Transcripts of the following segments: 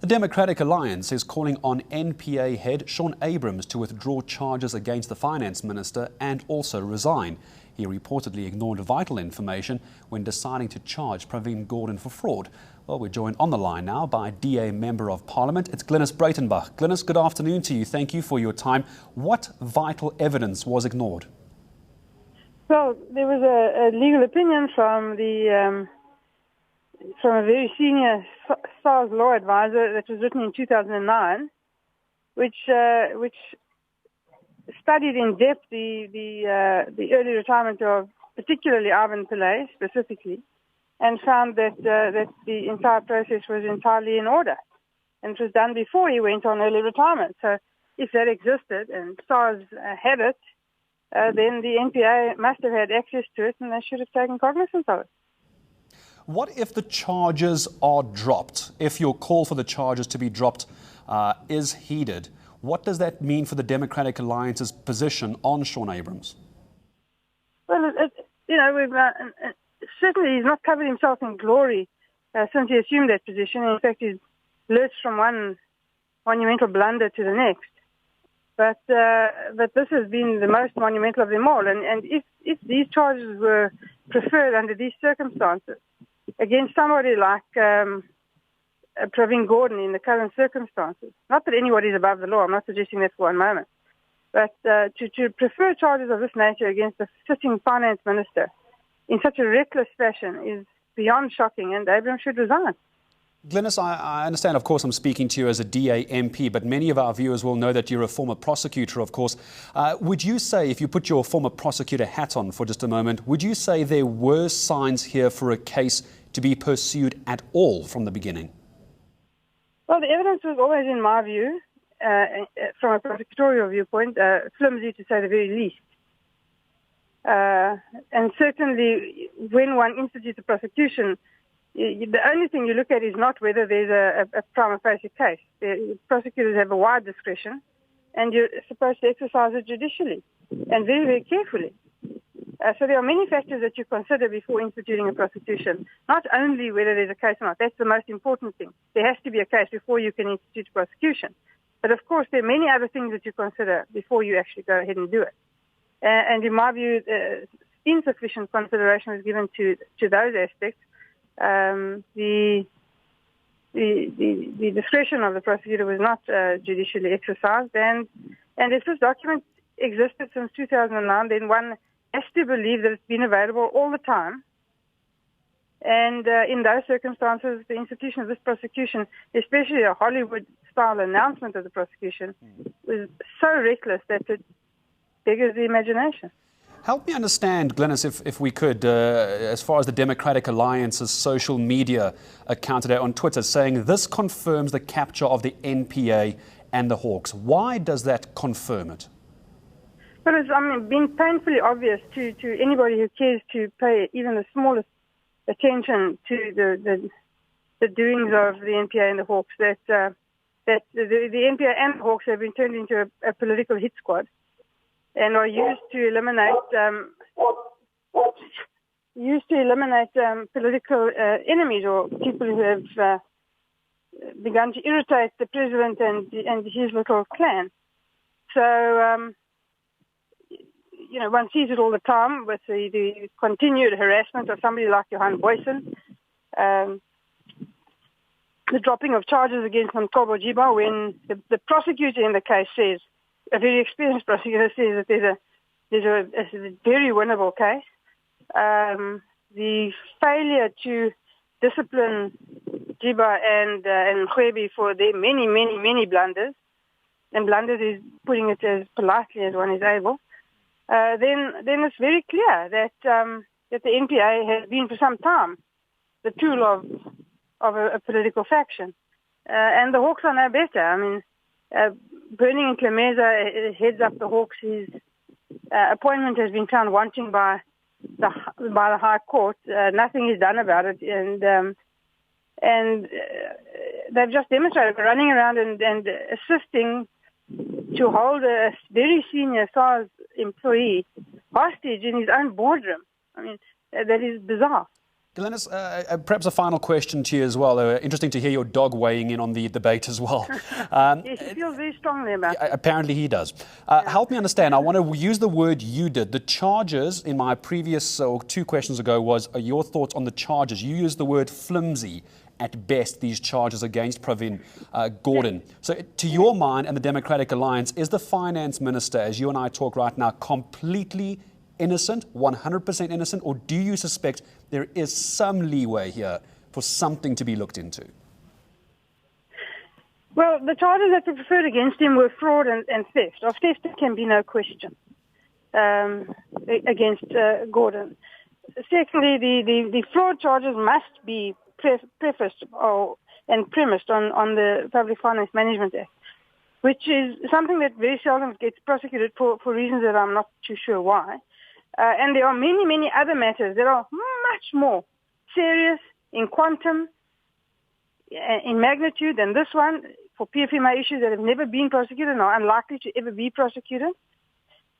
The Democratic Alliance is calling on NPA head Shaun Abrahams to withdraw charges against the Finance Minister and also resign. He reportedly ignored vital information when deciding to charge Pravin Gordhan for fraud. Well, we're joined on the line now by DA Member of Parliament. It's Glynnis Breytenbach. Glynnis, good afternoon to you. Thank you for your time. What vital evidence was ignored? Well, there was a legal opinion from a very senior SARS law advisor that was written in 2009, which studied in depth the early retirement of particularly Ivan Pillay specifically, and found that the entire process was entirely in order, and it was done before he went on early retirement. So if that existed and SARS had it, then the NPA must have had access to it, and they should have taken cognizance of it. What if the charges are dropped? If your call for the charges to be dropped is heeded, what does that mean for the Democratic Alliance's position on Shaun Abrahams? Well, certainly he's not covered himself in glory since he assumed that position. In fact, he's lurched from one monumental blunder to the next. But this has been the most monumental of them all. And if these charges were preferred under these circumstances against somebody like Pravin Gordhan in the current circumstances, not that anybody is above the law, I'm not suggesting that for one moment, but to prefer charges of this nature against a sitting finance minister in such a reckless fashion is beyond shocking, and Abrahams should resign. Glynnis, I understand, of course, I'm speaking to you as a DA MP, but many of our viewers will know that you're a former prosecutor, of course. Would you say, if you put your former prosecutor hat on for just a moment, would you say there were signs here for a case to be pursued at all from the beginning? Well, the evidence was always, in my view, from a prosecutorial viewpoint, flimsy to say the very least. And certainly, when one institutes a prosecution, the only thing you look at is not whether there's a prima facie case. The prosecutors have a wide discretion, and you're supposed to exercise it judicially and very, very carefully. So there are many factors that you consider before instituting a prosecution, not only whether there's a case or not. That's the most important thing. There has to be a case before you can institute a prosecution. But of course, there are many other things that you consider before you actually go ahead and do it. And in my view, insufficient consideration was given to those aspects. The discretion of the prosecutor was not judicially exercised, and if this document existed since 2009, then one has to believe that it's been available all the time. And in those circumstances, the institution of this prosecution, especially a Hollywood-style announcement of the prosecution, was so reckless that it beggars the imagination. Help me understand, Glynnis, if we could, as far as the Democratic Alliance's social media account today on Twitter, saying this confirms the capture of the NPA and the Hawks. Why does that confirm it? Well, it's been painfully obvious to anybody who cares to pay even the smallest attention to the doings of the NPA and the Hawks that the NPA and the Hawks have been turned into a political hit squad and are used to eliminate political enemies or people who have begun to irritate the president and his little clan. So, one sees it all the time with the continued harassment of somebody like Johan Boysen, the dropping of charges against Mkobo Jiba when the prosecutor in the case says, a very experienced prosecutor says that there's a very winnable case. The failure to discipline Jiba and Mkhwebi for their many blunders, and blunders is putting it as politely as one is able, then it's very clear that the NPA has been for some time the tool of a political faction. And the Hawks are no better. Burning Nklemeza heads up the Hawks. His appointment has been found wanting by the High Court. Nothing is done about it, and they've just demonstrated by running around and assisting to hold a very senior SARS employee hostage in his own boardroom. That is bizarre. Glynnis, perhaps a final question to you as well. Interesting to hear your dog weighing in on the debate as well. Yes, he feels very strongly about it. Apparently he does. Help me understand. I want to use the word you did. The charges in my previous or 2 questions ago was your thoughts on the charges. You used the word flimsy at best, these charges against Pravin Gordhan. So to your mind and the Democratic Alliance, is the Finance Minister, as you and I talk right now, completely innocent, 100% innocent, or do you suspect there is some leeway here for something to be looked into? Well, the charges that were preferred against him were fraud and theft. Of theft, there can be no question against Gordhan. Secondly, the fraud charges must be prefaced and premised on the Public Finance Management Act, which is something that very seldom gets prosecuted for reasons that I'm not too sure why. And there are many, many other matters that are much more serious in quantum, in magnitude than this one, for PFMA issues that have never been prosecuted and are unlikely to ever be prosecuted.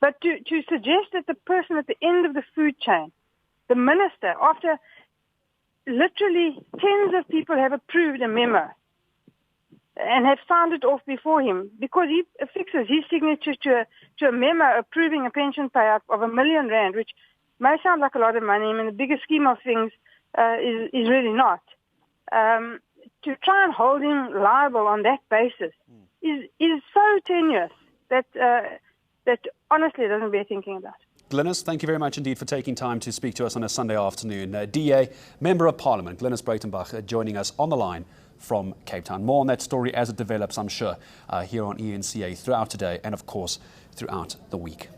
But to suggest that the person at the end of the food chain, the minister, after literally tens of people have approved a memo and have signed it off before him, because he affixes his signature to a memo approving a pension payout of R1 million, which may sound like a lot of money, and in the bigger scheme of things is really not. To try and hold him liable on that basis is so tenuous that honestly it doesn't bear thinking about. Glynnis, thank you very much indeed for taking time to speak to us on a Sunday afternoon. DA, Member of Parliament, Glynnis Breytenbach, joining us on the line from Cape Town. More on that story as it develops, I'm sure, here on eNCA throughout today and, of course, throughout the week.